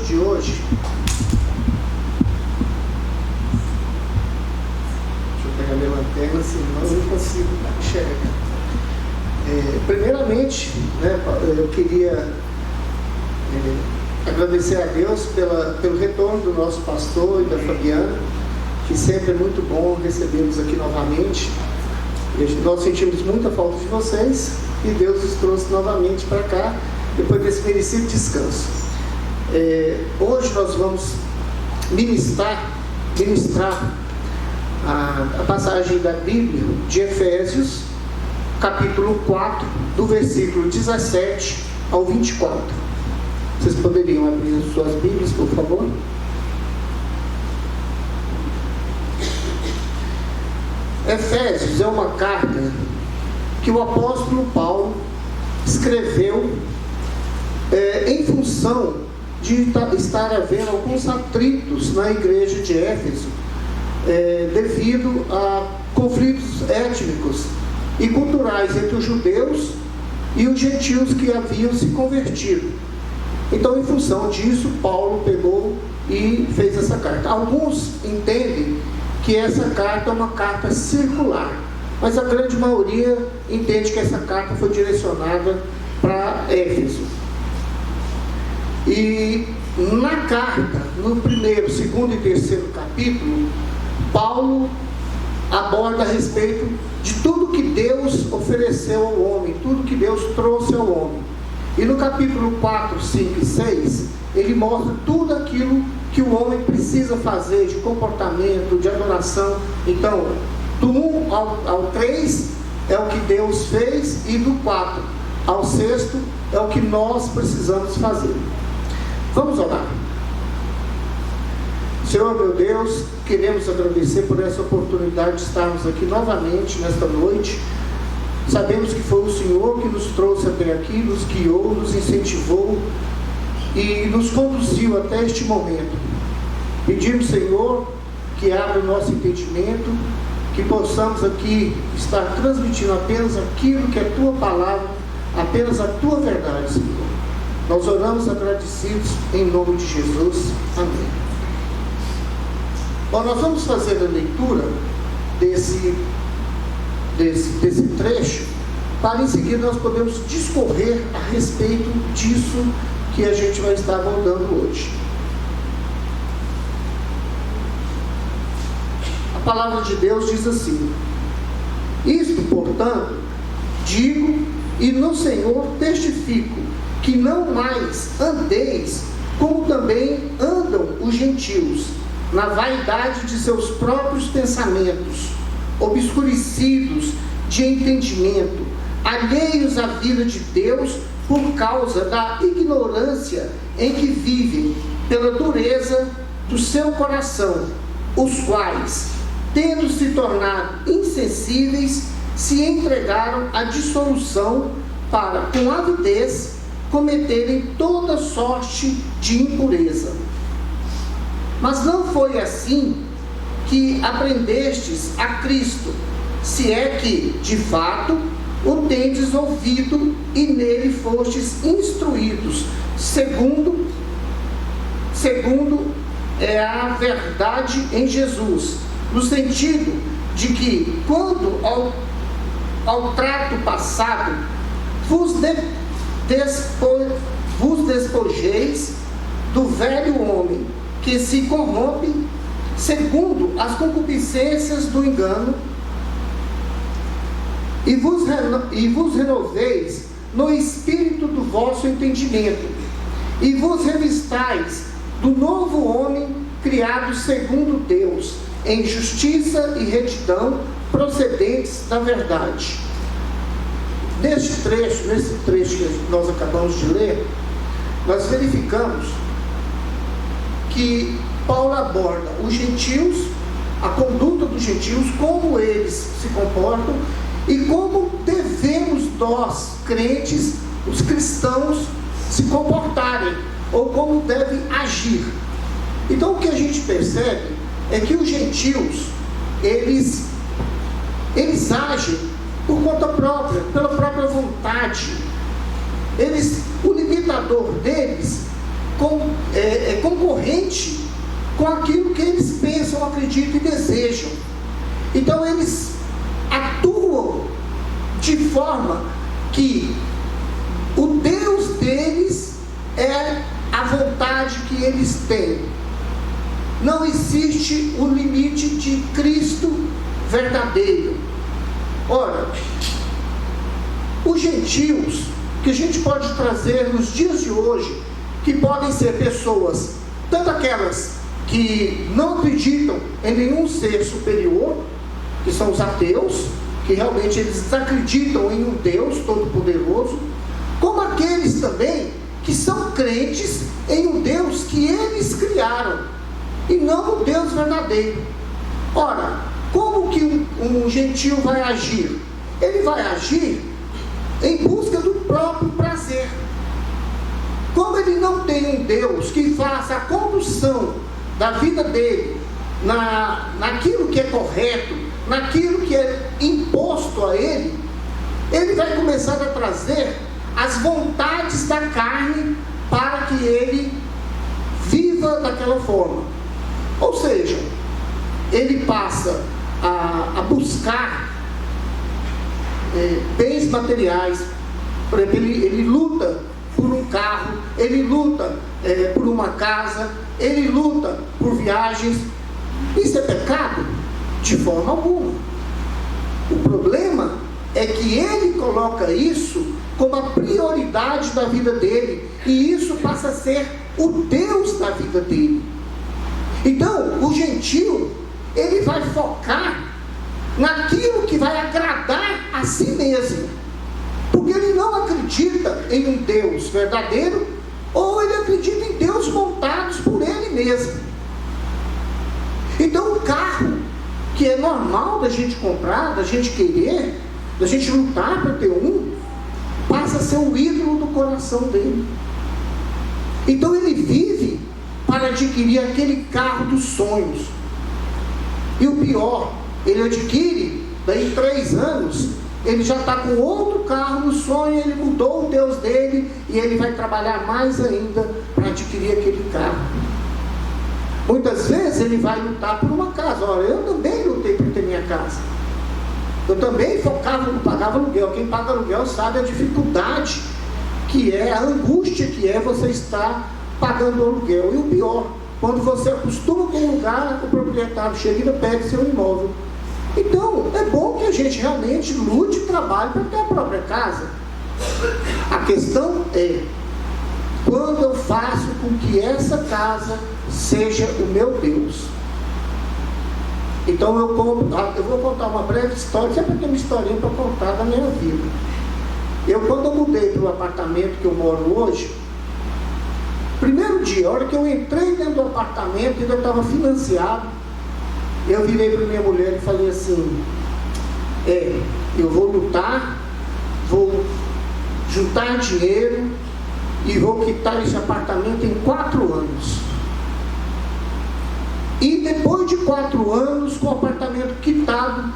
noite de hoje, deixa eu pegar minha lanterna, senão eu não consigo enxergar. Primeiramente, eu queria agradecer a Deus pelo retorno do nosso pastor e da Fabiana, que sempre é muito bom recebê-los aqui novamente. Nós sentimos muita falta de vocês e Deus os trouxe novamente para cá, depois desse merecido descanso. Hoje nós vamos ministrar a passagem da Bíblia de Efésios, capítulo 4, do versículo 17 ao 24. Vocês poderiam abrir as suas Bíblias, por favor? Efésios é uma carta que o apóstolo Paulo escreveu em função de estar havendo alguns atritos na igreja de Éfeso, devido a conflitos étnicos e culturais entre os judeus e os gentios que haviam se convertido. Então, em função disso, Paulo pegou e fez essa carta. Alguns entendem que essa carta é uma carta circular, mas a grande maioria entende que essa carta foi direcionada para Éfeso. E na carta, no primeiro, segundo e terceiro capítulo, Paulo aborda a respeito de tudo que Deus ofereceu ao homem, tudo que Deus trouxe ao homem. E no capítulo 4, 5 e 6, ele mostra tudo aquilo que o homem precisa fazer de comportamento, de adoração. Então, do 1 ao 3 é o que Deus fez, e do 4 ao 6 é o que nós precisamos fazer. Vamos orar. Senhor, meu Deus, queremos agradecer por essa oportunidade de estarmos aqui novamente nesta noite. Sabemos que foi o Senhor que nos trouxe até aqui, nos guiou, nos incentivou e nos conduziu até este momento. Pedimos, Senhor, que abra o nosso entendimento, que possamos aqui estar transmitindo apenas aquilo que é a Tua palavra, apenas a Tua verdade, Senhor. Nós oramos agradecidos em nome de Jesus. Amém. Bom, nós vamos fazer a leitura desse trecho, para em seguida nós podemos discorrer a respeito disso que a gente vai estar abordando hoje. A palavra de Deus diz assim: isto, portanto, digo e no Senhor testifico, que não mais andeis como também andam os gentios, na vaidade de seus próprios pensamentos, obscurecidos de entendimento, alheios à vida de Deus por causa da ignorância em que vivem, pela dureza do seu coração, os quais, tendo se tornado insensíveis, se entregaram à dissolução para, com avidez, cometerem toda sorte de impureza. Mas não foi assim que aprendestes a Cristo, se é que, de fato, o tendes ouvido e nele fostes instruídos, segundo a verdade em Jesus, no sentido de que, quando ao trato passado, vos despojeis do velho homem, que se corrompe segundo as concupiscências do engano, e vos renoveis no espírito do vosso entendimento, e vos revistais do novo homem criado segundo Deus, em justiça e retidão procedentes da verdade. Nesse trecho que nós acabamos de ler, nós verificamos que Paulo aborda os gentios, a conduta dos gentios, como eles se comportam e como devemos nós, crentes, os cristãos, se comportarem, ou como devem agir. Então o que a gente percebe é que os gentios, eles agem por conta própria, pela própria vontade. O limitador deles concorrente com aquilo que eles pensam, acreditam e desejam. Então eles atuam de forma que o Deus deles é a vontade que eles têm. Não existe o limite de Cristo verdadeiro. Ora, os gentios, que a gente pode trazer nos dias de hoje, que podem ser pessoas, tanto aquelas que não acreditam em nenhum ser superior, que são os ateus, que realmente eles desacreditam em um Deus todo-poderoso, como aqueles também que são crentes em um Deus que eles criaram, e não o Deus verdadeiro. Ora, como que um gentio vai agir? Ele vai agir em busca do próprio prazer. Como ele não tem um Deus que faça a condução da vida dele naquilo que é correto, naquilo que é imposto a ele, ele vai começar a trazer as vontades da carne para que ele viva daquela forma. Ou seja, ele passa a buscar bens materiais. Por exemplo, ele luta por um carro, ele luta por uma casa, ele luta por viagens. Isso é pecado? De forma alguma. O problema é que ele coloca isso como a prioridade da vida dele, e isso passa a ser o Deus da vida dele. Então, o gentio, ele vai focar naquilo que vai agradar a si mesmo, porque ele não acredita em um Deus verdadeiro, ou ele acredita em Deus montados por ele mesmo. Então, o carro que é normal da gente comprar, da gente querer, da gente lutar para ter um, passa a ser o ídolo do coração dele. Então ele vive para adquirir aquele carro dos sonhos. E o pior, ele adquire, daí 3 anos, ele já está com outro carro no sonho, ele mudou o Deus dele, e ele vai trabalhar mais ainda para adquirir aquele carro. Muitas vezes ele vai lutar por uma casa. Olha, eu também lutei por ter minha casa. Eu também focava, não pagava aluguel. Quem paga aluguel sabe a dificuldade que é, a angústia que é você estar pagando o aluguel. E o pior, quando você acostuma com um lugar, o proprietário chega e pede seu imóvel. Então, é bom que a gente realmente lute e trabalhe para ter a própria casa. A questão é, quando eu faço com que essa casa seja o meu Deus. Então eu vou contar uma breve história, sempre tem uma historinha para contar da minha vida. Quando eu mudei para o apartamento que eu moro hoje, primeiro dia, a hora que eu entrei dentro do apartamento, ainda estava financiado, eu virei para minha mulher e falei assim, eu vou lutar, vou juntar dinheiro e vou quitar esse apartamento em 4 anos. E depois de 4 anos, com o apartamento quitado,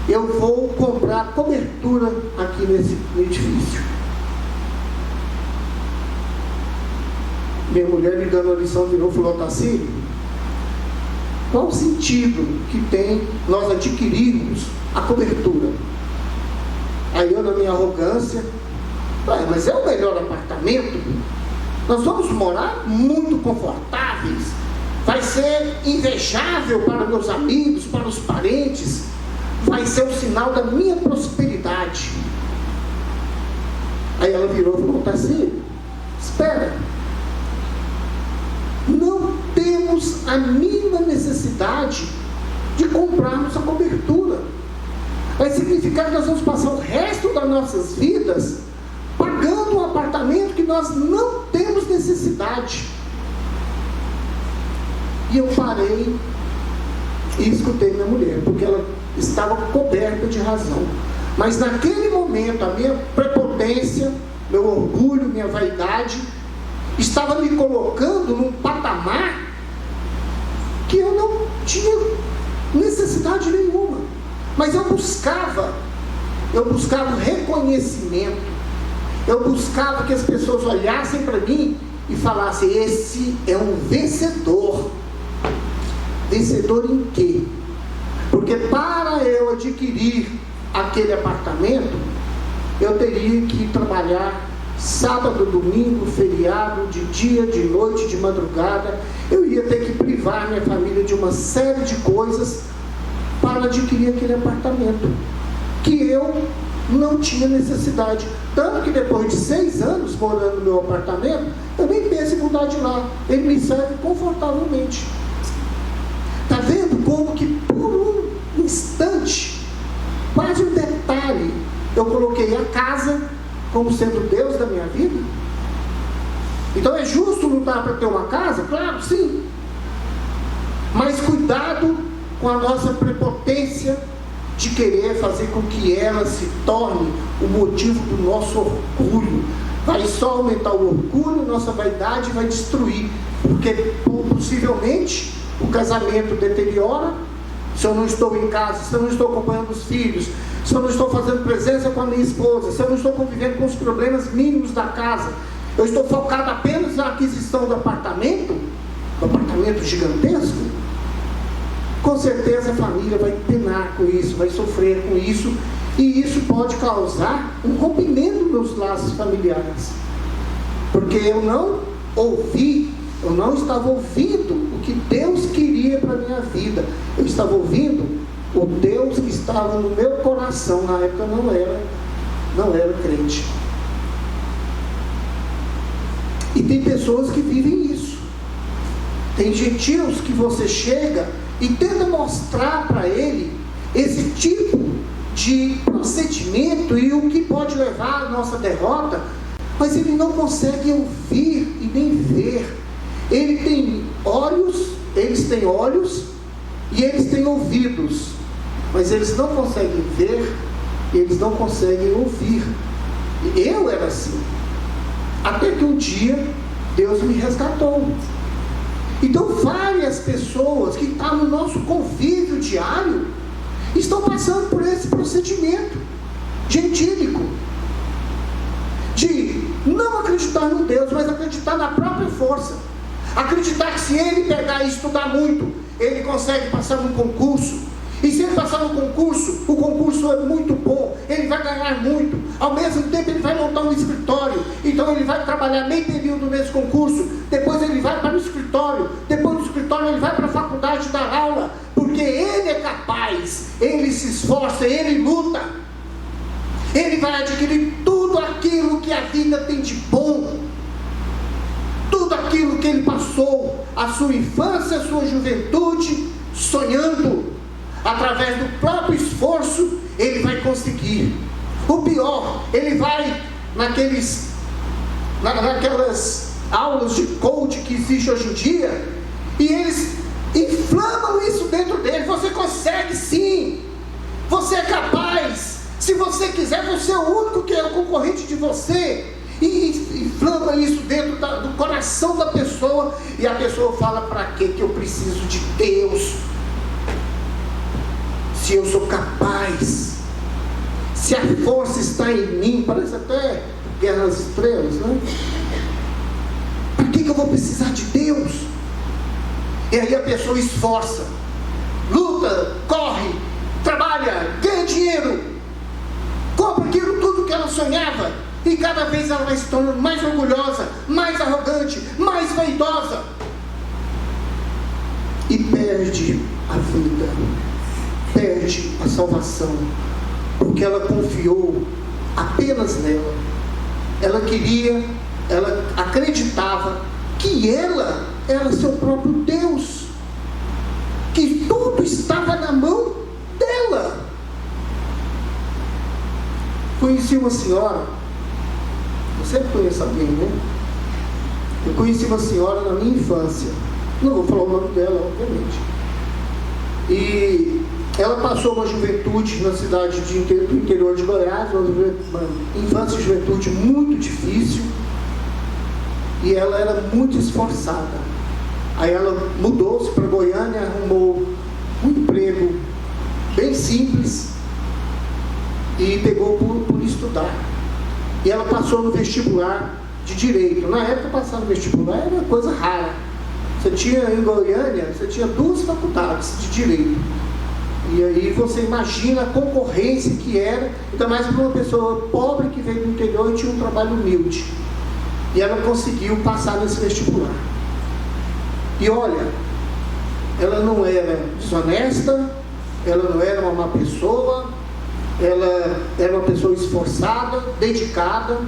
eu vou comprar cobertura aqui nesse edifício. Minha mulher, me dando a lição, virou e falou, Tacílio, qual o sentido que tem nós adquirirmos a cobertura? Aí eu, na minha arrogância, mas é o melhor apartamento, nós vamos morar muito confortáveis, vai ser invejável para meus amigos, para os parentes, vai ser um sinal da minha prosperidade. Aí ela virou e falou, Tacílio, espera, não temos a mínima necessidade de comprarmos a cobertura. Vai significar que nós vamos passar o resto das nossas vidas pagando um apartamento que nós não temos necessidade. E eu parei e escutei minha mulher, porque ela estava coberta de razão. Mas naquele momento, a minha prepotência, meu orgulho, minha vaidade, estava me colocando num patamar que eu não tinha necessidade nenhuma. Mas eu buscava reconhecimento, eu buscava que as pessoas olhassem para mim e falasse: esse é um vencedor. Vencedor em quê? Porque para eu adquirir aquele apartamento, eu teria que trabalhar sábado, domingo, feriado, de dia, de noite, de madrugada. Eu ia ter que privar minha família de uma série de coisas para adquirir aquele apartamento, que eu não tinha necessidade. Tanto que depois de 6 anos morando no meu apartamento, eu nem penso em mudar de lá. Ele me serve confortavelmente. Está vendo como que por um instante, quase um detalhe, eu coloquei a casa como sendo Deus da minha vida? Então é justo lutar para ter uma casa? Claro, sim. Mas cuidado com a nossa prepotência de querer fazer com que ela se torne o motivo do nosso orgulho. Vai só aumentar o orgulho, nossa vaidade vai destruir, porque possivelmente o casamento deteriora. Se eu não estou em casa, se eu não estou acompanhando os filhos, se eu não estou fazendo presença com a minha esposa, se eu não estou convivendo com os problemas mínimos da casa, eu estou focado apenas na aquisição do apartamento gigantesco, com certeza a família vai penar com isso, vai sofrer com isso, e isso pode causar um rompimento nos laços familiares, porque eu não estava ouvindo o que Deus queria para a minha vida. Eu estava ouvindo o Deus que estava no meu coração. Na época eu não era crente. E tem pessoas que vivem isso. Tem gentios que você chega e tenta mostrar para ele esse tipo de procedimento e o que pode levar à nossa derrota, mas ele não consegue ouvir e nem ver. Eles têm olhos e eles têm ouvidos, mas eles não conseguem ver, eles não conseguem ouvir. Eu era assim, até que um dia Deus me resgatou. Então várias pessoas que estão no nosso convívio diário estão passando por esse procedimento gentílico de não acreditar no Deus, mas acreditar na própria força. Acreditar que se ele pegar e estudar muito, ele consegue passar num concurso. E se ele passar no concurso, o concurso é muito bom, ele vai ganhar muito. Ao mesmo tempo ele vai montar um escritório. Então ele vai trabalhar meio período nesse concurso. Depois ele vai para o escritório. Depois do escritório ele vai para a faculdade dar aula. Porque ele é capaz, ele se esforça, ele luta. Ele vai adquirir tudo aquilo que a vida tem de bom. Tudo aquilo que ele passou, a sua infância, a sua juventude, sonhando, através do próprio esforço, ele vai conseguir. O pior, ele vai naquelas aulas de coach que existe hoje em dia, e eles inflamam isso dentro dele. Você consegue sim, você é capaz, se você quiser, você é o único que é o concorrente de você. E inflama isso dentro do coração da pessoa, e a pessoa fala: para que eu preciso de Deus, se eu sou capaz, se a força está em mim? Parece até Guerra nas Estrelas, né? Para que eu vou precisar de Deus? E aí a pessoa esforça, luta, corre, trabalha, ganha dinheiro, compra aquilo tudo que ela sonhava, e cada vez ela vai se tornando mais orgulhosa, mais arrogante, mais vaidosa, e perde a vida, perde a salvação, porque ela confiou apenas nela. Ela acreditava que ela era seu próprio Deus, que tudo estava na mão dela. Conheci uma senhora, eu sempre conheço alguém, né? Eu conheci uma senhora na minha infância, não vou falar o nome dela, obviamente, e ela passou uma juventude na cidade do interior de Goiás, uma infância e juventude muito difícil, e ela era muito esforçada. Aí ela mudou-se para Goiânia, arrumou um emprego bem simples e pegou por estudar. E ela passou no vestibular de Direito. Na época, passar no vestibular era uma coisa rara. Você tinha, em Goiânia, você tinha 2 faculdades de Direito. E aí você imagina a concorrência que era, ainda mais para uma pessoa pobre que veio do interior e tinha um trabalho humilde. E ela conseguiu passar nesse vestibular. E olha, ela não era desonesta, ela não era uma má pessoa, ela era uma pessoa esforçada, dedicada,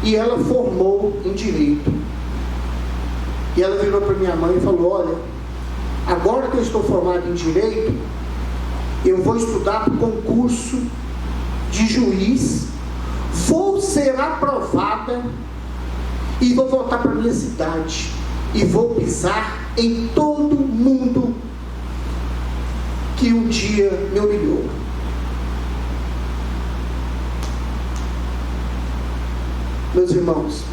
e ela formou em Direito. E ela virou para minha mãe e falou: olha, agora que eu estou formada em Direito, eu vou estudar para o concurso de juiz, vou ser aprovada e vou voltar para a minha cidade e vou pisar em todo mundo que um dia me humilhou. Meus irmãos,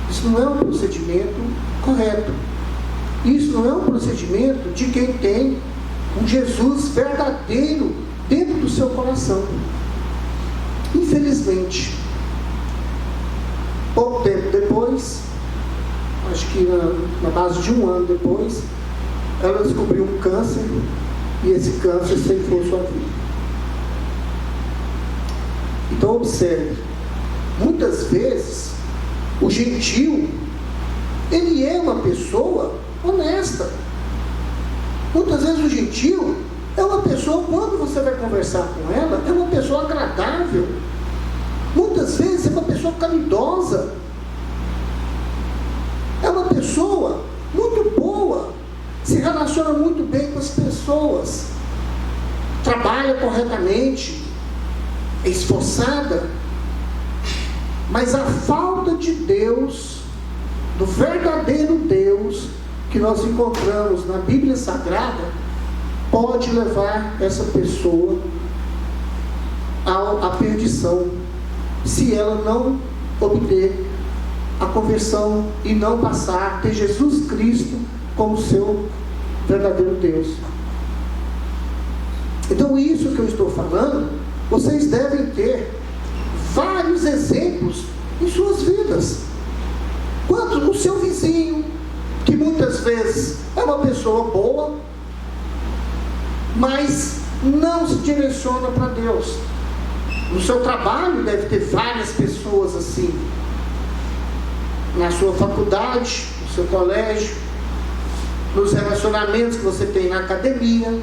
isso não é um procedimento correto. Isso não é um procedimento de quem tem um Jesus verdadeiro dentro do seu coração. Infelizmente, pouco tempo depois, acho que na base de 1 ano depois, ela descobriu um câncer, e esse câncer ceifou sua vida. Então observe, muitas vezes o gentil, ele é uma pessoa honesta. Muitas vezes o gentil é uma pessoa, quando você vai conversar com ela, é uma pessoa agradável. Muitas vezes é uma pessoa caridosa. É uma pessoa muito boa, se relaciona muito bem com as pessoas, trabalha corretamente, é esforçada. Mas a falta de Deus, do verdadeiro Deus que nós encontramos na Bíblia Sagrada, pode levar essa pessoa à perdição, se ela não obter a conversão e não passar a ter Jesus Cristo como seu verdadeiro Deus. Então, isso que eu estou falando, vocês devem ter vários exemplos em suas vidas. Quanto no seu vizinho, que muitas vezes é uma pessoa boa, mas não se direciona para Deus. No seu trabalho deve ter várias pessoas assim. Na sua faculdade, no seu colégio, nos relacionamentos que você tem na academia,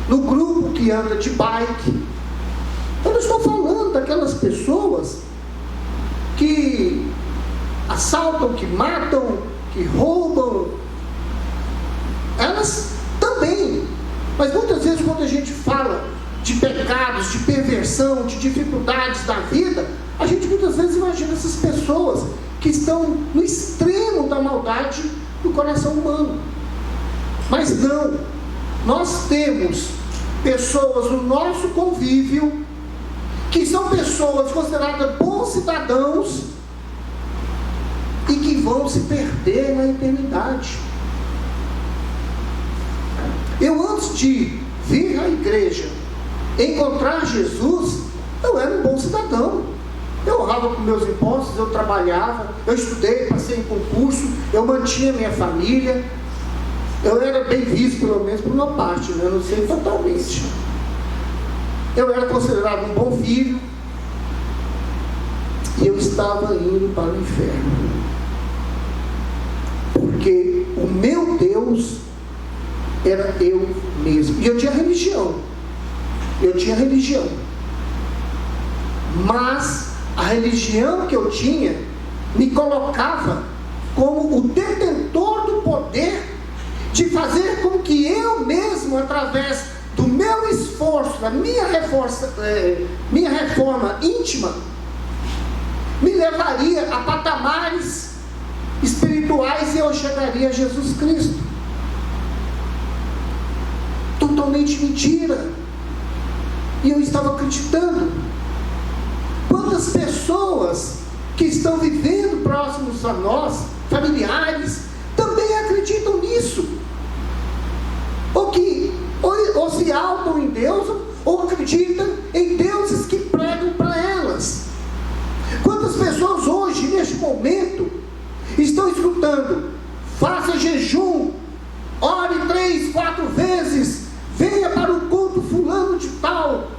no grupo que anda de bike. Eu não estou falando daquelas pessoas que assaltam, que matam, que roubam. Elas também. Mas muitas vezes, quando a gente fala de pecados, de perversão, de dificuldades da vida, a gente muitas vezes imagina essas pessoas que estão no extremo da maldade do coração humano. Mas não. Nós temos pessoas no nosso convívio que são pessoas consideradas bons cidadãos e que vão se perder na eternidade. Eu, antes de vir à igreja, encontrar Jesus, eu era um bom cidadão. Eu honrava com meus impostos, eu trabalhava, eu estudei, passei em concurso, eu mantinha minha família. Eu era bem visto, pelo menos por uma parte, né? Eu não sei totalmente. Eu era considerado um bom filho, e eu estava indo para o inferno, porque o meu Deus era eu mesmo. E eu tinha religião, mas a religião que eu tinha me colocava como o detentor do poder de fazer com que eu mesmo, através do meu esforço, da minha reforma íntima, me levaria a patamares espirituais e eu chegaria a Jesus Cristo. Totalmente mentira. E eu estava acreditando. Quantas pessoas que estão vivendo próximos a nós, familiares, também acreditam nisso, ou se altam em Deus, ou acreditam em deuses que pregam para elas. Quantas pessoas escutando: faça jejum, ore 3, 4 vezes, venha para o culto fulano de tal,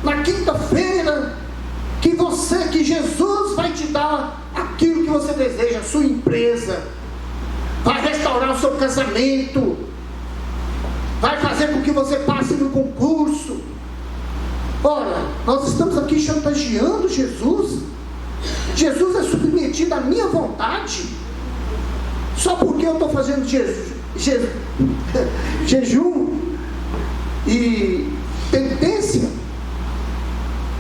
na quinta-feira, que Jesus vai te dar aquilo que você deseja, a sua empresa, vai restaurar o seu casamento, vai fazer com que você passe no concurso. Ora, nós estamos aqui chantageando Jesus. Jesus é submetido à minha vontade, só porque eu estou fazendo jejum e penitência.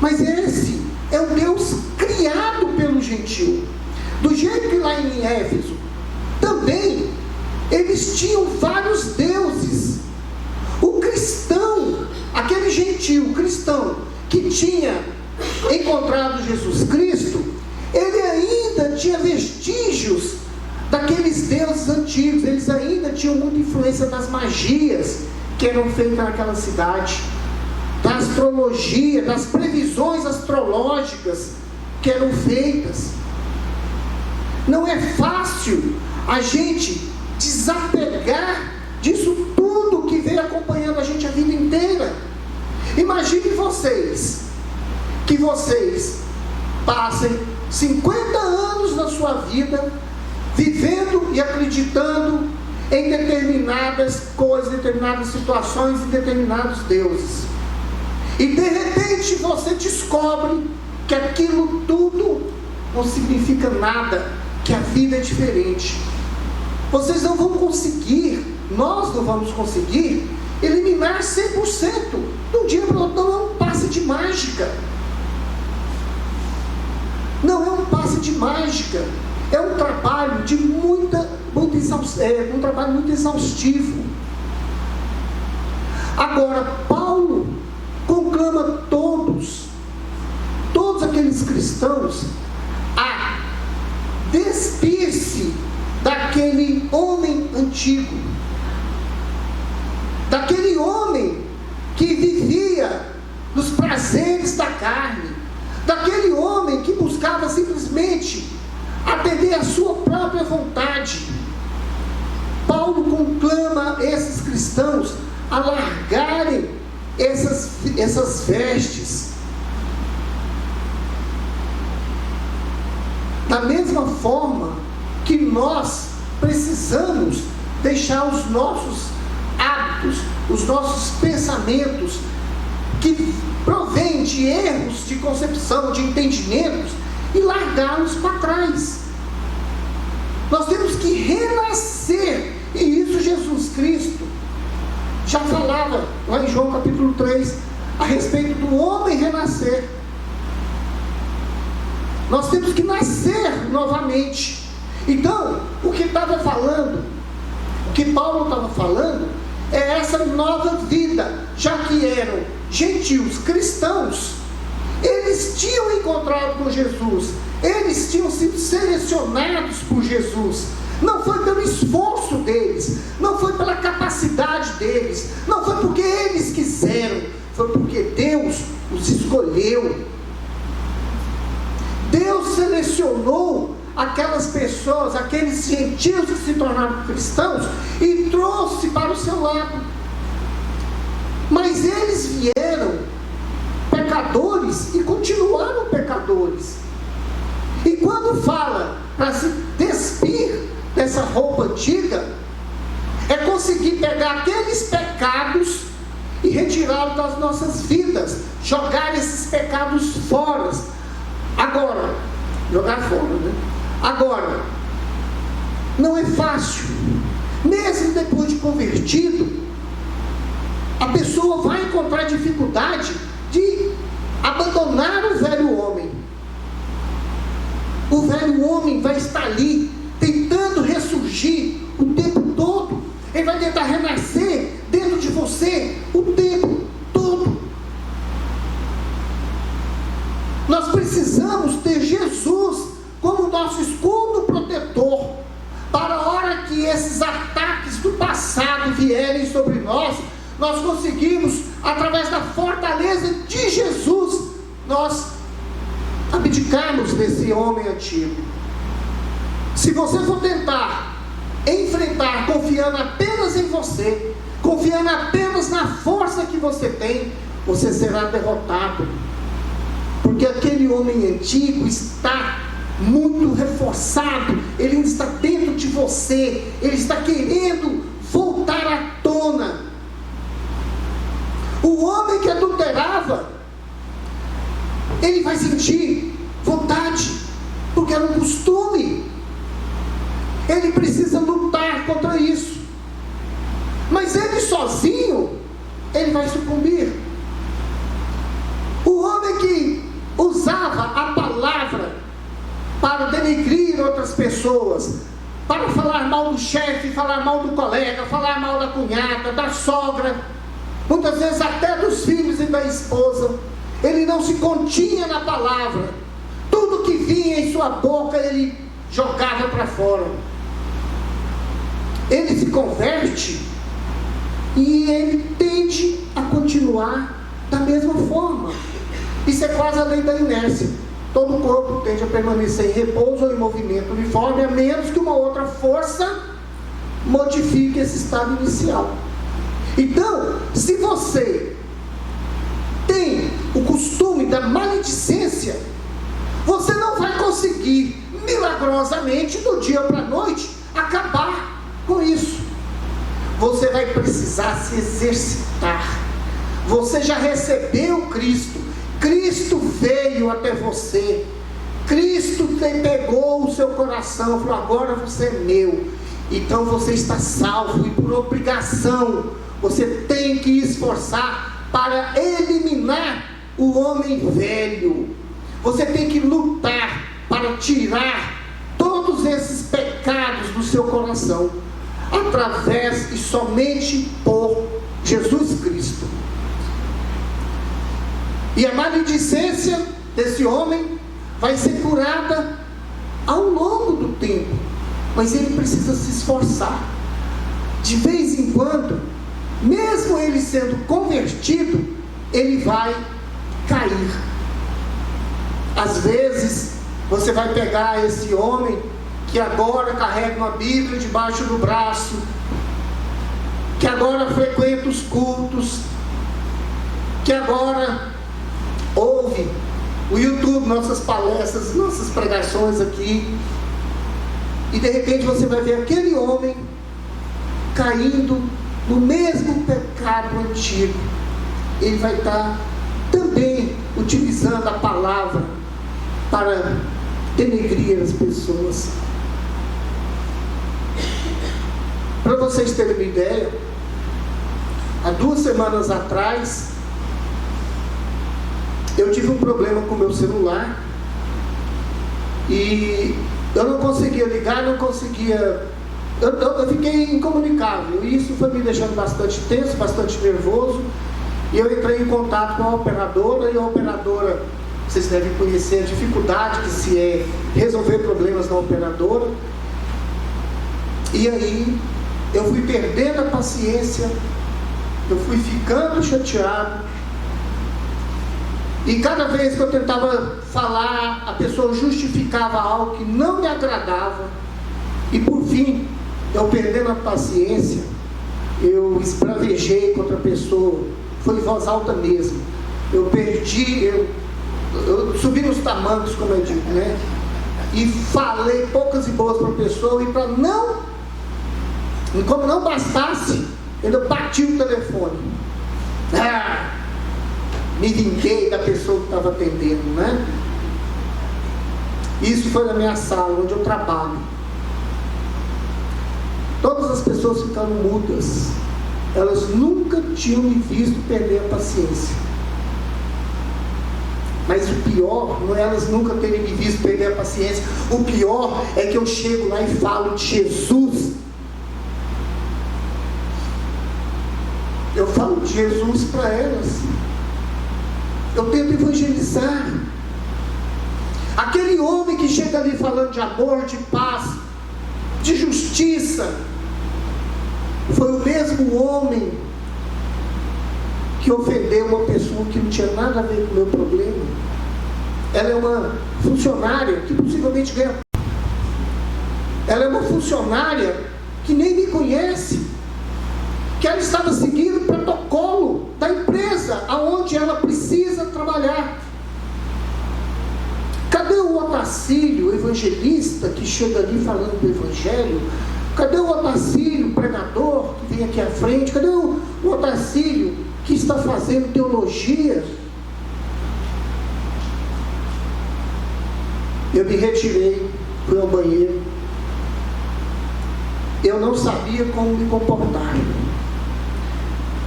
Mas esse é o Deus criado pelo gentio. Do jeito que lá em Éfeso também eles tinham vários deuses. O cristão, aquele gentio cristão que tinha encontrado Jesus Cristo, ele ainda tinha vestígios daqueles deuses antigos. Eles ainda tinham muita influência das magias que eram feitas naquela cidade, da astrologia, das previsões astrológicas que eram feitas. Não é fácil a gente desapegar disso tudo que veio acompanhando a gente a vida inteira. Imagine vocês, que vocês passem 50 anos da sua vida vivendo e acreditando em determinadas coisas, determinadas situações e determinados deuses, e de repente você descobre que aquilo tudo não significa nada, que a vida é diferente. Vocês não vão conseguir, nós não vamos conseguir eliminar 100% de um dia para o outro. Não é um passe de mágica, não é um passe de mágica, é um trabalho de um trabalho muito exaustivo. Agora, Paulo conclama todos aqueles cristãos a despir-se daquele homem antigo, daquele homem que vivia nos prazeres da carne, daquele homem que buscava simplesmente atender a sua própria vontade. Paulo conclama esses cristãos a largarem essas vestes. Da mesma forma que nós precisamos deixar os nossos hábitos, os nossos pensamentos, que provêm de erros de concepção, de entendimentos, e largá-los para trás. Nós temos que renascer, e isso Jesus Cristo já falava lá em João capítulo 3, a respeito do homem renascer. Nós temos que nascer novamente. Então, o que Paulo estava falando, é essa nova vida, já que eram gentios cristãos, eles tinham encontrado com Jesus, eles tinham sido selecionados por Jesus. Não foi pelo esforço deles, não foi pela capacidade deles, não foi porque eles quiseram, foi porque Deus os escolheu. Deus selecionou aquelas pessoas, aqueles gentios que se tornaram cristãos, e trouxe para o seu lado. Mas eles vieram pecadores e continuaram pecadores. E quando fala para se despir dessa roupa antiga, é conseguir pegar aqueles pecados e retirá-los das nossas vidas, jogar esses pecados fora. Agora, Agora, não é fácil. Mesmo depois de convertido, a pessoa vai encontrar dificuldade de abandonar o velho homem. O velho homem vai estar ali, tentando ressurgir o tempo todo. Ele vai tentar renascer dentro de você o tempo todo. Nós precisamos ter Jesus como nosso escudo protetor, para a hora que esses ataques do passado vierem sobre nós conseguimos, através da fortaleza de Jesus, nós abdicarmos desse homem antigo. Se você for tentar enfrentar confiando apenas em você, confiando apenas na força que você tem, você será derrotado. Porque aquele homem antigo está muito reforçado, ele está dentro de você, ele está querendo voltar à tona. O homem que adulterava, ele vai sentir vontade, porque era um costume. Ele precisa lutar contra isso. Mas ele sozinho, ele vai sucumbir. O homem que usava a palavra para denegrir outras pessoas, para falar mal do chefe, falar mal do colega, falar mal da cunhada, da sogra, muitas vezes até dos filhos e da esposa, ele não se continha na palavra. Tudo que vinha em sua boca, ele jogava para fora. Ele se converte e ele tende a continuar da mesma forma. Isso é quase a lei da inércia. Todo o corpo tende a permanecer em repouso ou em movimento uniforme, a menos que uma outra força modifique esse estado inicial. Então, se você tem o costume da maledicência, você não vai conseguir milagrosamente do dia para a noite acabar com isso. Você vai precisar se exercitar. Você já recebeu Cristo. Cristo veio até você. Cristo te pegou o seu coração, falou: agora você é meu. Então você está salvo, e por obrigação você tem que esforçar para eliminar o homem velho. Você tem que lutar para tirar todos esses pecados do seu coração, através e somente por Jesus Cristo. E a maledicência desse homem vai ser curada ao longo do tempo, mas ele precisa se esforçar. De vez em quando, mesmo ele sendo convertido, ele vai cair. Às vezes, você vai pegar esse homem que agora carrega uma Bíblia debaixo do braço, que agora frequenta os cultos, que agora ouve o YouTube, nossas palestras, nossas pregações aqui, e de repente você vai ver aquele homem caindo no mesmo pecado antigo. Ele vai estar também utilizando a palavra para denegrir as pessoas. Para vocês terem uma ideia, há 2 semanas atrás, eu tive um problema com o meu celular e eu não conseguia ligar, eu fiquei incomunicável, e isso foi me deixando bastante tenso, bastante nervoso. E eu entrei em contato com a operadora, e a operadora, vocês devem conhecer a dificuldade que se é resolver problemas na operadora. E aí eu fui perdendo a paciência, eu fui ficando chateado, e cada vez que eu tentava falar, a pessoa justificava algo que não me agradava. E por fim, eu perdendo a paciência, eu esbravejei contra a pessoa. Foi em voz alta mesmo. Eu subi nos tamancos, como eu digo, né? E falei poucas e boas para a pessoa, e para como não bastasse, ainda bati o telefone. Me vinguei da pessoa que estava atendendo, né? Isso foi na minha sala, onde eu trabalho. Todas as pessoas ficaram mudas. Elas nunca tinham me visto perder a paciência. Mas o pior não é elas nunca terem me visto perder a paciência. O pior é que eu chego lá e falo de Jesus. Eu falo de Jesus para elas. Eu tento evangelizar. Aquele homem que chega ali falando de amor, de paz, de justiça, foi o mesmo homem que ofendeu uma pessoa que não tinha nada a ver com o meu problema. Ela é uma funcionária que possivelmente ganha. Ela é uma funcionária que nem me conhece, que ela estava seguindo o protocolo da empresa aonde ela precisa trabalhar. Cadê o Otacílio, evangelista, que chega ali falando do evangelho? Cadê o Otacílio, pregador, que vem aqui à frente? Cadê o Otacílio, que está fazendo teologia? Eu me retirei, fui ao banheiro. Eu não sabia como me comportar.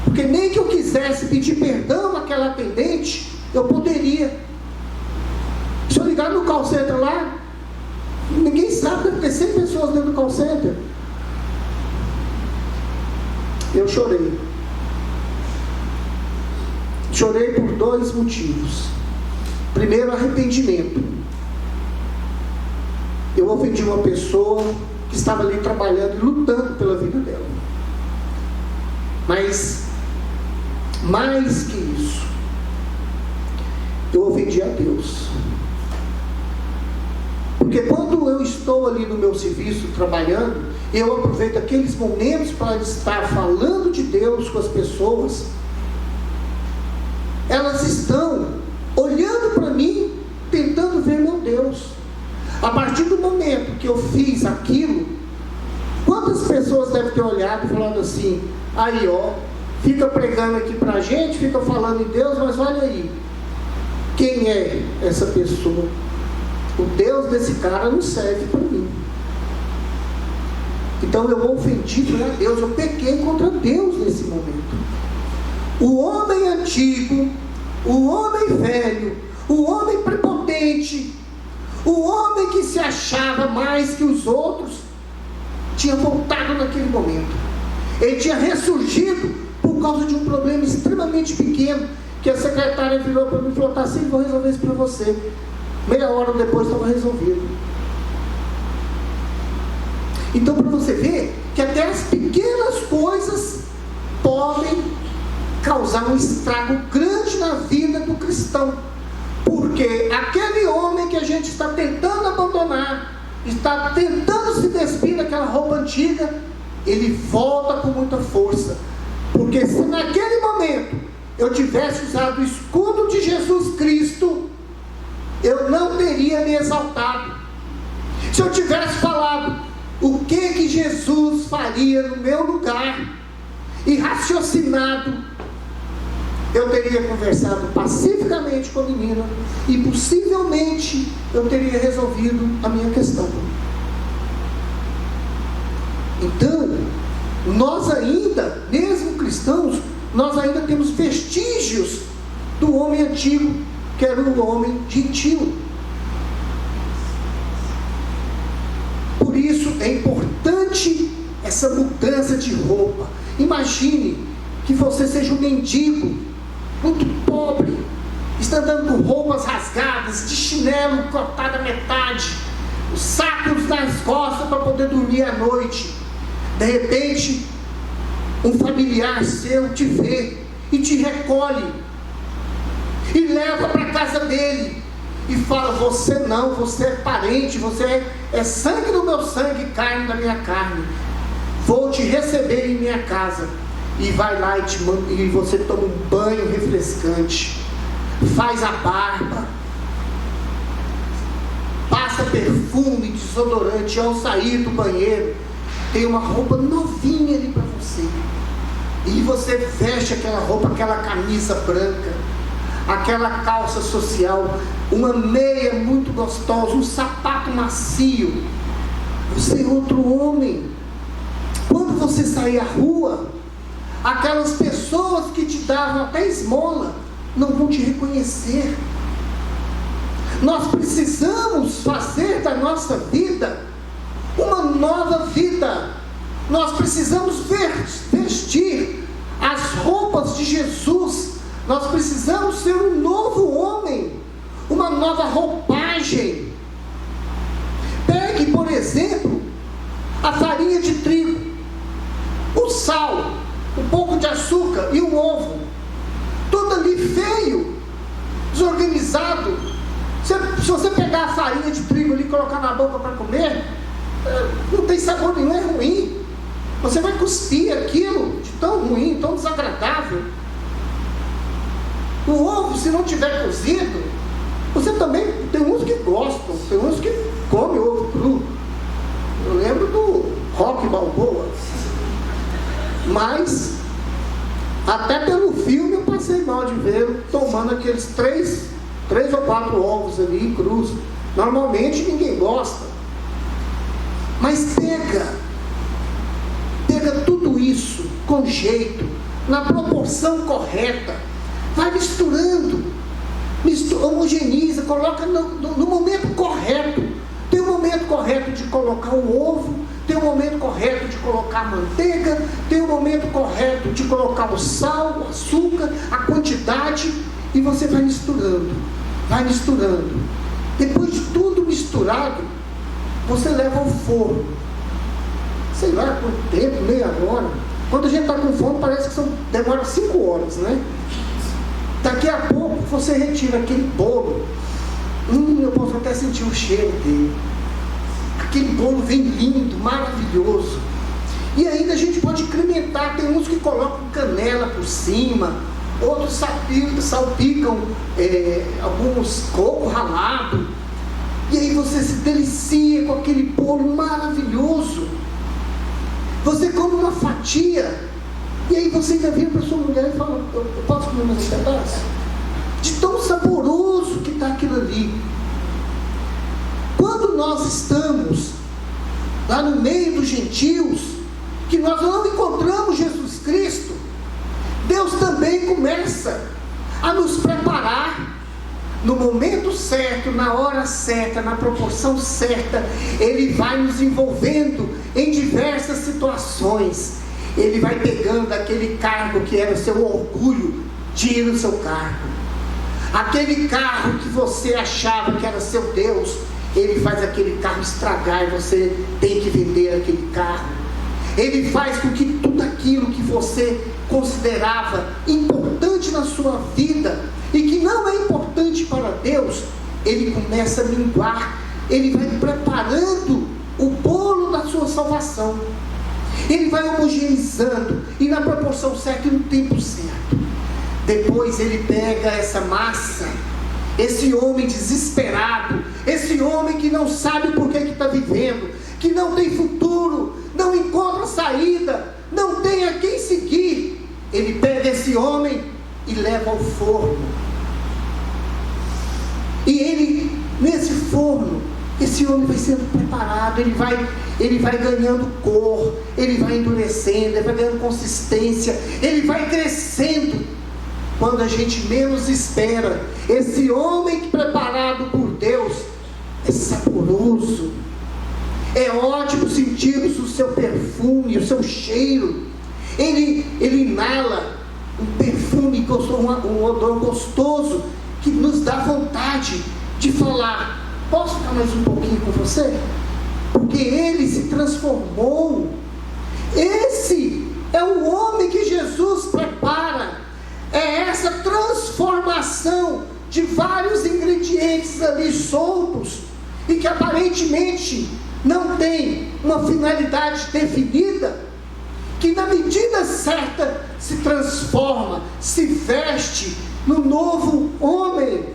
Porque nem que eu quisesse pedir perdão àquela atendente, eu poderia. Se eu ligar no call center lá, ninguém sabe, deve ter 100 pessoas dentro do call center. Eu chorei. Chorei por 2 motivos. Primeiro, arrependimento. Eu ofendi uma pessoa que estava ali trabalhando e lutando pela vida dela. Mas, mais que isso, eu ofendi a Deus. Porque quando eu estou ali no meu serviço trabalhando, eu aproveito aqueles momentos para estar falando de Deus com as pessoas. Elas estão olhando para mim, tentando ver meu Deus. A partir do momento que eu fiz aquilo, quantas pessoas devem ter olhado e falado assim: aí ó, fica pregando aqui para a gente, fica falando em Deus, mas olha aí, quem é essa pessoa? O Deus desse cara não serve para mim. Então eu ofendi para Deus, eu pequei contra Deus nesse momento. O homem antigo, o homem velho, o homem prepotente, o homem que se achava mais que os outros, tinha voltado naquele momento. Ele tinha ressurgido por causa de um problema extremamente pequeno, que a secretária virou para mim e falou: tá assim, vou resolver isso para você. Meia hora depois estava resolvido. Então, para você ver que até as pequenas coisas podem causar um estrago grande na vida do cristão. Porque aquele homem que a gente está tentando abandonar, está tentando se despir daquela roupa antiga, ele volta com muita força. Porque se naquele momento eu tivesse usado o escudo de Jesus Cristo, eu não teria me exaltado. Se eu tivesse falado o que Jesus faria no meu lugar e raciocinado, eu teria conversado pacificamente com a menina e possivelmente eu teria resolvido a minha questão. Então, nós ainda, mesmo cristãos, nós ainda temos vestígios do homem antigo, que era o homem gentil. Por isso é importante essa mudança de roupa. Imagine que você seja um mendigo, muito pobre, está andando com roupas rasgadas, de chinelo cortado à metade, os sacos nas costas para poder dormir à noite. De repente, um familiar seu te vê e te recolhe e leva para a casa dele e fala: você não, você é parente, você é sangue do meu sangue, carne da minha carne, vou te receber em minha casa. E vai lá e você toma um banho refrescante, faz a barba, passa perfume, desodorante, ao sair do banheiro tem uma roupa novinha ali para você, e você veste aquela roupa, aquela camisa branca, aquela calça social, uma meia muito gostosa, um sapato macio. Você é outro homem. Quando você sair à rua, aquelas pessoas que te davam até esmola não vão te reconhecer. Nós precisamos fazer da nossa vida uma nova vida. Nós precisamos vestir as roupas de Jesus. Nós precisamos ser um novo homem, uma nova roupagem. Pegue, por exemplo, a farinha de trigo, o sal, um pouco de açúcar e um ovo, tudo ali feio, desorganizado. Se você pegar a farinha de trigo ali e colocar na boca para comer, tem sabor nenhum, é ruim. Você vai cuspir aquilo de tão ruim, tão desagradável. O ovo, se não tiver cozido, você também, tem uns que gostam, tem uns que comem ovo cru. Eu lembro do Rock Balboa. Mas, até pelo filme eu passei mal de ver tomando aqueles 3 ou 4 ovos ali crus. Normalmente ninguém gosta. Mas pega tudo isso com jeito, na proporção correta, vai misturando, homogeneiza, coloca no momento correto. Tem o momento correto de colocar o ovo, tem o momento correto de colocar a manteiga, tem o momento correto de colocar o sal, o açúcar, a quantidade, e você vai misturando. Depois de tudo misturado, você leva ao forno. Sei lá quanto tempo, meia hora. Quando a gente está com fome, parece que demora 5 horas, né? Daqui a pouco você retira aquele bolo. Eu posso até sentir o cheiro dele. Aquele bolo vem lindo, maravilhoso. E ainda a gente pode incrementar. Tem uns que colocam canela por cima, outros salpicam alguns coco ralado. E aí você se delicia com aquele bolo maravilhoso. Você come uma fatia, e aí você ainda vira para sua mulher e fala: eu posso comer mais um pedaço? De tão saboroso que está aquilo ali. Quando nós estamos lá no meio dos gentios, que nós não encontramos Jesus Cristo, Deus também começa a nos preparar. No momento certo, na hora certa, na proporção certa, Ele vai nos envolvendo em diversas situações. Ele vai pegando aquele cargo que era o seu orgulho, tira o seu cargo. Aquele carro que você achava que era seu Deus, Ele faz aquele carro estragar e você tem que vender aquele carro. Ele faz com que tudo aquilo que você considerava importante na sua vida e que não é importante para Deus, Ele começa a minguar. Ele vai preparando o bolo da sua salvação. Ele vai homogeneizando, e na proporção certa e no tempo certo. Depois Ele pega essa massa, esse homem desesperado, esse homem que não sabe por que está vivendo, que não tem futuro, não encontra saída, não tem a quem seguir. Ele pega esse homem e leva ao forno. E ele, nesse forno, esse homem vai sendo preparado, ele vai ganhando cor, ele vai endurecendo, ele vai ganhando consistência, ele vai crescendo. Quando a gente menos espera, esse homem preparado por Deus é saboroso, é ótimo sentir o seu perfume, o seu cheiro. Ele inala um perfume, um odor gostoso, que nos dá vontade de falar: posso ficar mais um pouquinho com você? Porque ele se transformou. Esse é o homem que Jesus prepara. É essa transformação de vários ingredientes ali soltos e que aparentemente não tem uma finalidade definida, que na medida certa se transforma, se veste no novo homem,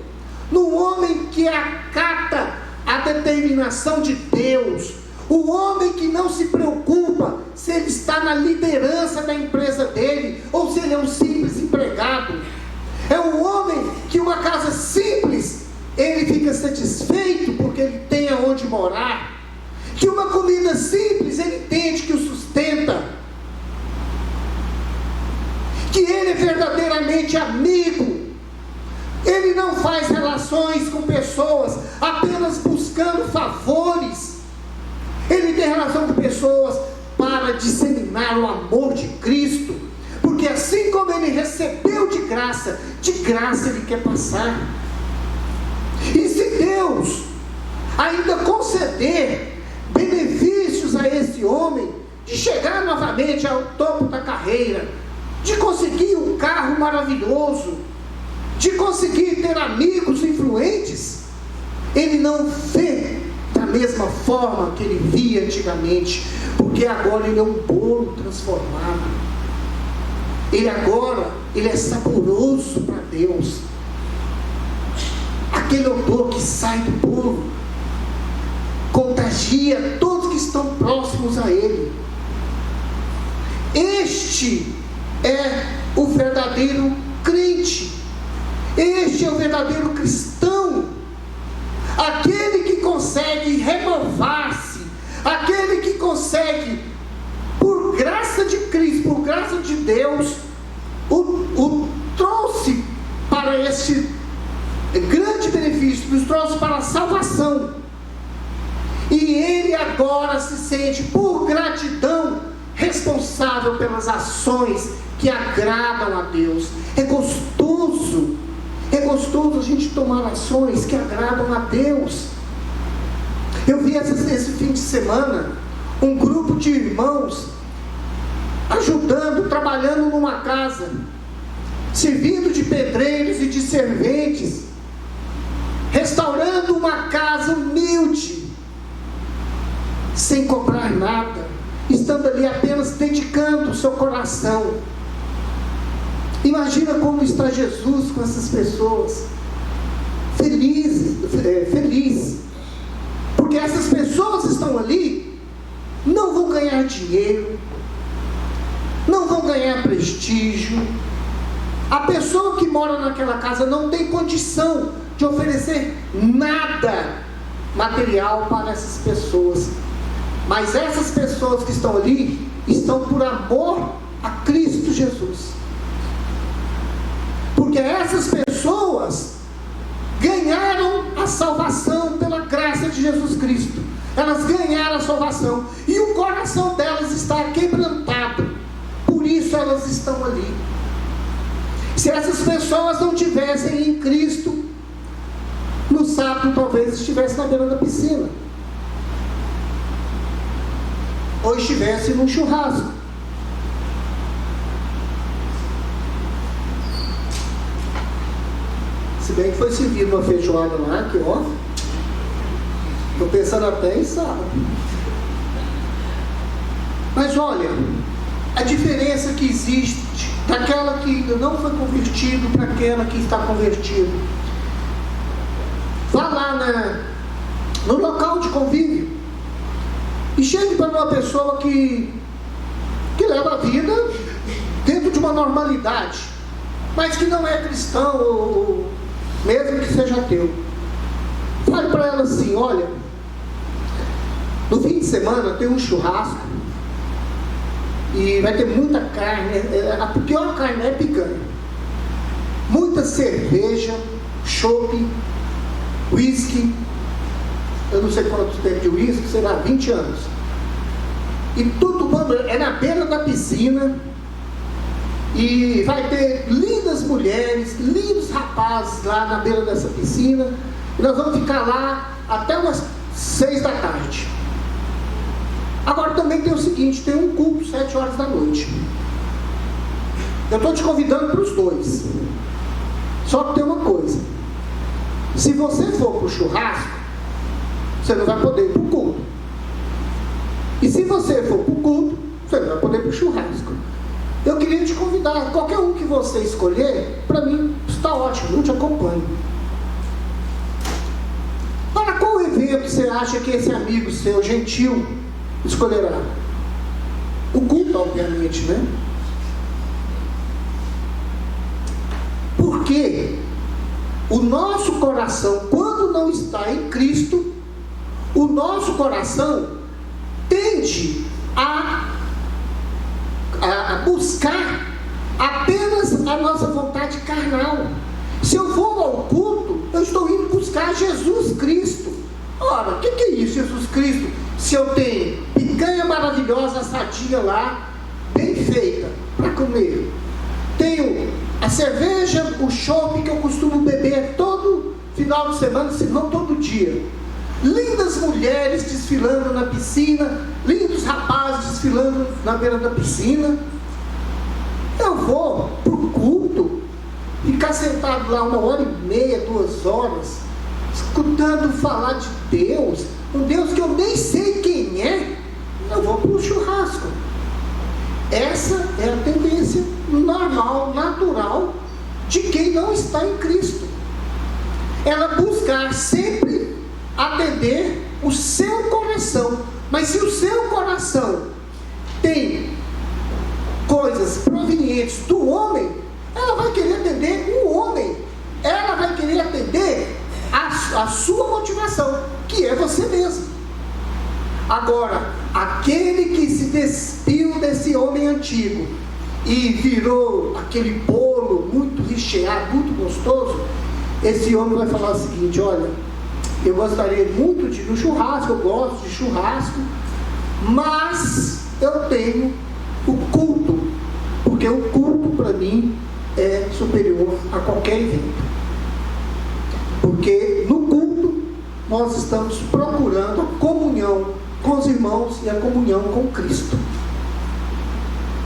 no homem que acata a determinação de Deus, o homem que não se preocupa se ele está na liderança da empresa dele ou se ele é um simples empregado. É um homem que uma casa simples ele fica satisfeito porque ele tem aonde morar, que uma comida simples ele entende que o sustenta, que ele é verdadeiramente amigo. Ele não faz relações com pessoas apenas buscando favores. Ele tem relação com pessoas para disseminar o amor de Cristo, porque assim como ele recebeu de graça ele quer passar. E se Deus ainda conceder benefícios a esse homem, de chegar novamente ao topo da carreira, de conseguir um carro maravilhoso, de conseguir ter amigos influentes, ele não vê da da mesma forma que ele via antigamente, porque agora ele é um bolo transformado. Ele é saboroso para Deus. Aquele odor que sai do bolo contagia todos que estão próximos a ele. Este é o verdadeiro crente. Este é o verdadeiro cristão. Aquele que consegue renovar-se, aquele que consegue, por graça de Cristo, por graça de Deus, o trouxe para este grande benefício, nos trouxe para a salvação. E ele agora se sente, por gratidão, responsável pelas ações que agradam a Deus. É gostoso a gente tomar ações que agradam a Deus. Eu vi esse fim de semana um grupo de irmãos ajudando, trabalhando numa casa, servindo de pedreiros e de serventes, restaurando uma casa humilde, sem cobrar nada, estando ali apenas dedicando o seu coração. Imagina como está Jesus com essas pessoas, feliz, porque essas pessoas estão ali, não vão ganhar dinheiro, não vão ganhar prestígio. A pessoa que mora naquela casa não tem condição de oferecer nada material para essas pessoas, mas essas pessoas que estão ali, estão por amor a Cristo Jesus, porque essas pessoas ganharam a salvação pela graça de Jesus Cristo. Elas ganharam a salvação e o coração delas está quebrantado, por isso elas estão ali. Se essas pessoas não tivessem em Cristo, no sábado talvez estivesse na beira da piscina, ou estivesse num churrasco. Se bem que foi servido uma feijoada lá, que ó, estou pensando até em sábado. Mas olha, a diferença que existe daquela que ainda não foi convertido para aquela que está convertido. Vá lá no local de convívio e chegue para uma pessoa que leva a vida dentro de uma normalidade, mas que não é cristão, ou mesmo que seja ateu. Fale para ela assim: olha, no fim de semana tem um churrasco e vai ter muita carne, a pior carne é picanha, muita cerveja, chopp, whisky, eu não sei quanto tempo de whisky, sei lá, 20 anos, e tudo é na beira da piscina, e vai ter lindas mulheres, lindos rapazes lá na beira dessa piscina, e nós vamos ficar lá até umas 6 da tarde. Agora também tem o seguinte, tem um culto 7 horas da noite. Eu estou te convidando para os dois. Só que tem uma coisa: se você for para o churrasco, você não vai poder ir para o culto. E se você for para o culto, você não vai poder ir para o churrasco. Eu queria te convidar, qualquer um que você escolher, para mim está ótimo, eu te acompanho. Para qual evento você acha que esse amigo seu, gentil, escolherá? O culto, obviamente, né? Porque o nosso coração, quando não está em Cristo, o nosso coração tende a buscar apenas a nossa vontade carnal. Se eu vou ao culto, eu estou indo buscar Jesus Cristo. Ora, o que é isso, Jesus Cristo? Se eu tenho picanha maravilhosa, assadinha lá, bem feita, para comer, tenho a cerveja, o chopp que eu costumo beber todo final de semana, se não todo dia, lindas mulheres desfilando na piscina, lindos rapazes desfilando na beira da piscina, eu vou para o culto, ficar sentado lá 1h30, 2 horas, escutando falar de Deus, um Deus que eu nem sei quem é, eu vou para o churrasco. Essa é a tendência normal, natural, de quem não está em Cristo. Ela buscar sempre atender o seu coração. Mas se o seu coração tem coisas provenientes do homem, ela vai querer atender o homem. Ela vai querer atender a sua motivação, que é você mesmo. Agora, aquele que se despiu desse homem antigo e virou aquele bolo muito recheado, muito gostoso, esse homem vai falar o seguinte: olha, eu gostaria muito de ir no churrasco, eu gosto de churrasco, mas eu tenho o culto, porque o culto para mim é superior a qualquer evento. Porque no culto nós estamos procurando a comunhão com os irmãos e a comunhão com Cristo.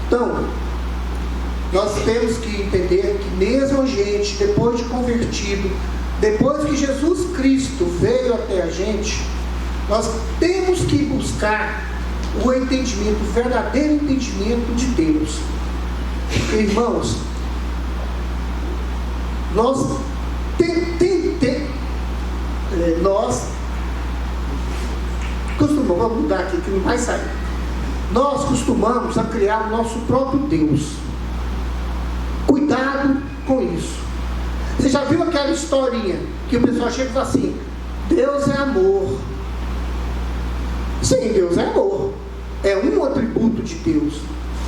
Então, nós temos que entender que mesmo a gente, depois de convertido, depois que Jesus Cristo veio até a gente, nós temos que buscar o entendimento, o verdadeiro entendimento de Deus. Irmãos, nós costumamos, vamos mudar aqui que não vai sair. Nós costumamos a criar o nosso próprio Deus. Cuidado com isso. Você já viu aquela historinha que o pessoal chega e fala assim: Deus é amor. Sim, Deus é amor, é um atributo de Deus.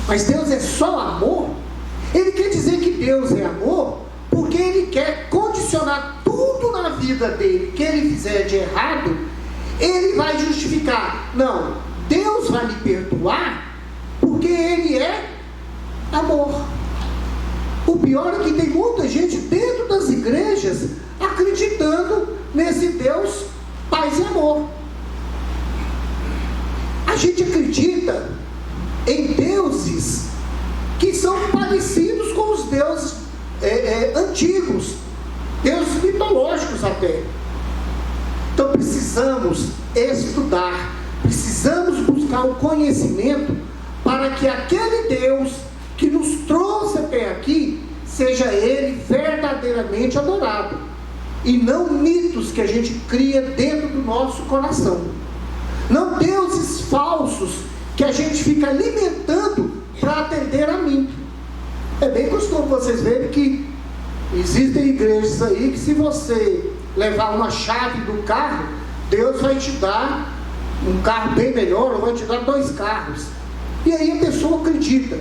Mas Deus é só amor? Ele quer dizer que Deus é amor porque Ele quer condicionar tudo na vida dele que Ele fizer de errado, Ele vai justificar. Não, Deus vai me perdoar porque Ele é amor. O pior é que tem muita gente dentro das igrejas acreditando nesse Deus paz e amor. A gente acredita em deuses que são parecidos com os deuses antigos, deuses mitológicos até. Então precisamos estudar, precisamos buscar o conhecimento para que aquele Deus que nos trouxe até aqui, seja Ele verdadeiramente adorado, e não mitos que a gente cria dentro do nosso coração, não deuses falsos que a gente fica alimentando para atender a mim. É bem costume vocês verem que existem igrejas aí que, se você levar uma chave do carro, Deus vai te dar um carro bem melhor, ou vai te dar 2 carros. E aí a pessoa acredita,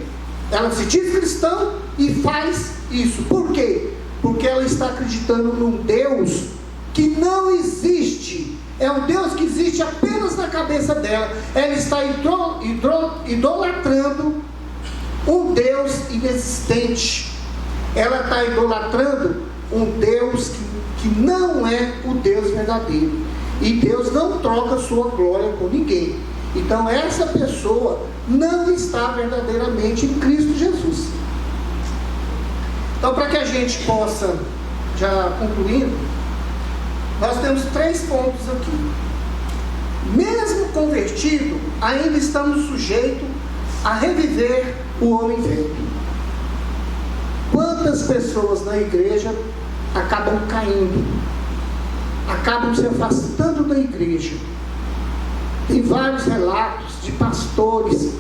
ela se diz cristã e faz isso. Por quê? Porque ela está acreditando num Deus que não existe. É um Deus que existe apenas na cabeça dela. Ela está idolatrando um Deus inexistente. Ela está idolatrando um Deus que não é o Deus verdadeiro. E Deus não troca sua glória com ninguém. Então essa pessoa não está verdadeiramente em Cristo Jesus. Então, para que a gente possa, já concluindo, nós temos 3 pontos aqui. Mesmo convertido, ainda estamos sujeitos a reviver o homem velho. Quantas pessoas na igreja acabam caindo, acabam se afastando da igreja? Tem vários relatos de pastores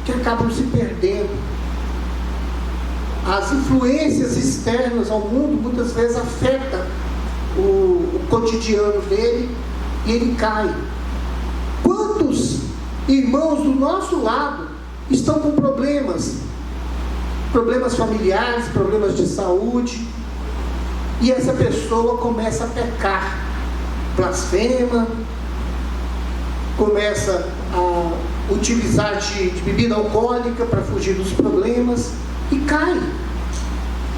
que acabam se perdendo. As influências externas ao mundo muitas vezes afetam o cotidiano dele e ele cai. Quantos irmãos do nosso lado estão com problemas familiares, problemas de saúde, e essa pessoa começa a pecar, blasfema, começa a utilizar de bebida alcoólica para fugir dos problemas e cai.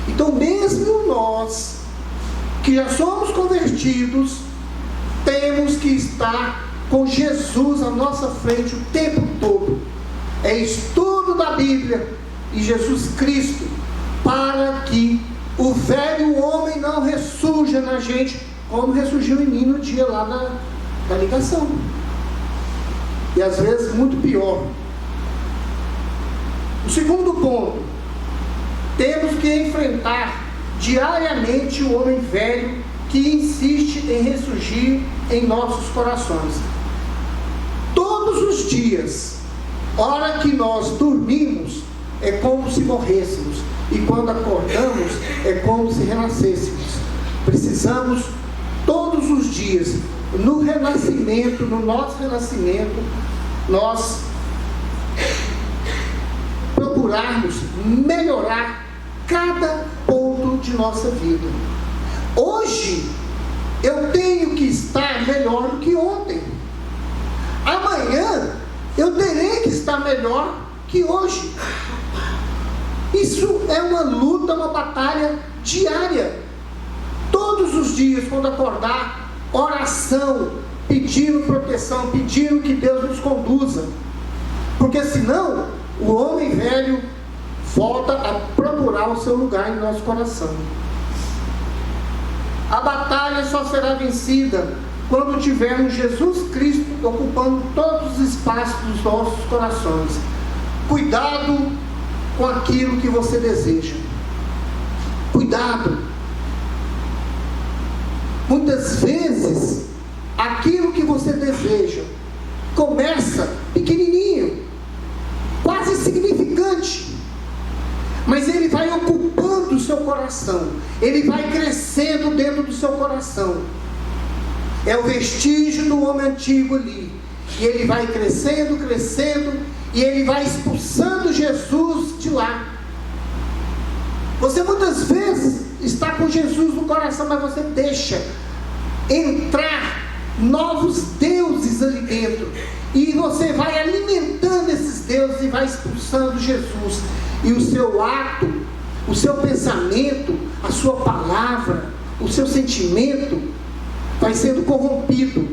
Então, mesmo nós que já somos convertidos, temos que estar com Jesus à nossa frente o tempo todo. É estudo da Bíblia e Jesus Cristo, para que o velho homem não ressurja na gente, como ressurgiu em mim no dia lá Da ligação. E às vezes muito pior. O segundo ponto, temos que enfrentar diariamente o homem velho que insiste em ressurgir em nossos corações. Todos os dias, hora que nós dormimos, é como se morrêssemos, e quando acordamos, é como se renascêssemos. Precisamos, todos os dias, no renascimento, no nosso renascimento, nós procurarmos melhorar cada ponto de nossa vida. Hoje, eu tenho que estar melhor do que ontem. Amanhã, eu terei que estar melhor que hoje. Isso é uma luta, uma batalha diária. Todos os dias, quando acordar, oração, pedindo proteção, pedindo que Deus nos conduza. Porque senão, o homem velho volta a procurar o seu lugar em nosso coração. A batalha só será vencida quando tivermos Jesus Cristo ocupando todos os espaços dos nossos corações. Cuidado com aquilo que você deseja. Cuidado. Muitas vezes, aquilo que você deseja começa pequenininho, quase insignificante, mas ele vai ocupando o seu coração, ele vai crescendo dentro do seu coração. É o vestígio do homem antigo ali, e ele vai crescendo, crescendo, e ele vai expulsando Jesus de lá. Você muitas vezes está com Jesus no coração, mas você deixa entrar novos deuses ali dentro, e você vai alimentando esses deuses e vai expulsando Jesus, e o seu ato, o seu pensamento, a sua palavra, o seu sentimento vai sendo corrompido,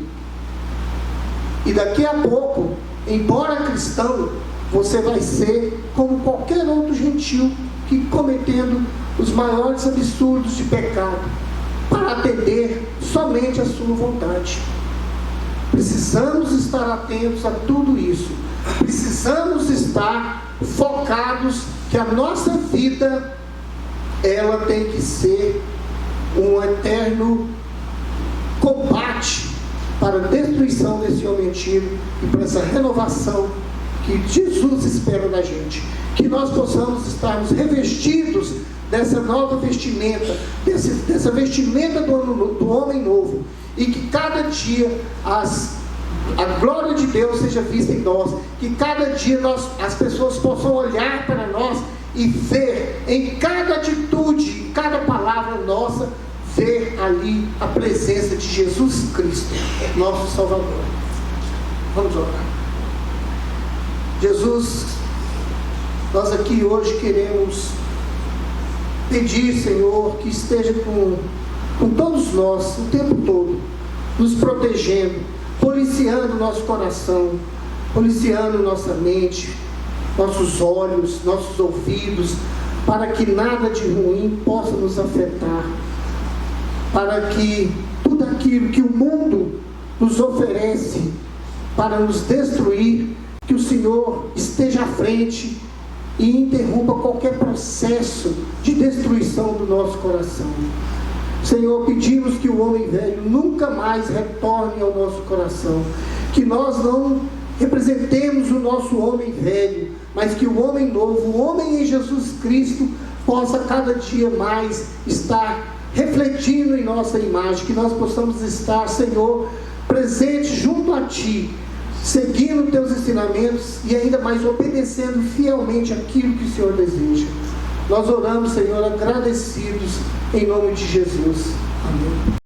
e daqui a pouco, embora cristão, você vai ser como qualquer outro gentil que cometendo os maiores absurdos de pecado para atender somente a sua vontade. Precisamos estar atentos a tudo isso. Precisamos estar focados que a nossa vida, ela tem que ser um eterno combate para a destruição desse homem antigo e para essa renovação que Jesus espera da gente. Que nós possamos estarmos revestidos dessa nova vestimenta, dessa vestimenta do homem novo, e que cada dia a glória de Deus seja vista em nós, que cada dia as pessoas possam olhar para nós e ver em cada atitude, em cada palavra nossa, ver ali a presença de Jesus Cristo, nosso Salvador. Vamos orar. Jesus, nós aqui hoje queremos pedir, Senhor, que esteja com todos nós, o tempo todo, nos protegendo, policiando nosso coração, policiando nossa mente, nossos olhos, nossos ouvidos, para que nada de ruim possa nos afetar, para que tudo aquilo que o mundo nos oferece para nos destruir, que o Senhor esteja à frente e interrompa qualquer processo de destruição do nosso coração. Senhor, pedimos que o homem velho nunca mais retorne ao nosso coração, que nós não representemos o nosso homem velho, mas que o homem novo, o homem em Jesus Cristo, possa cada dia mais estar refletindo em nossa imagem, que nós possamos estar, Senhor, presentes junto a Ti, seguindo Teus ensinamentos e ainda mais obedecendo fielmente aquilo que o Senhor deseja. Nós oramos, Senhor, agradecidos em nome de Jesus. Amém.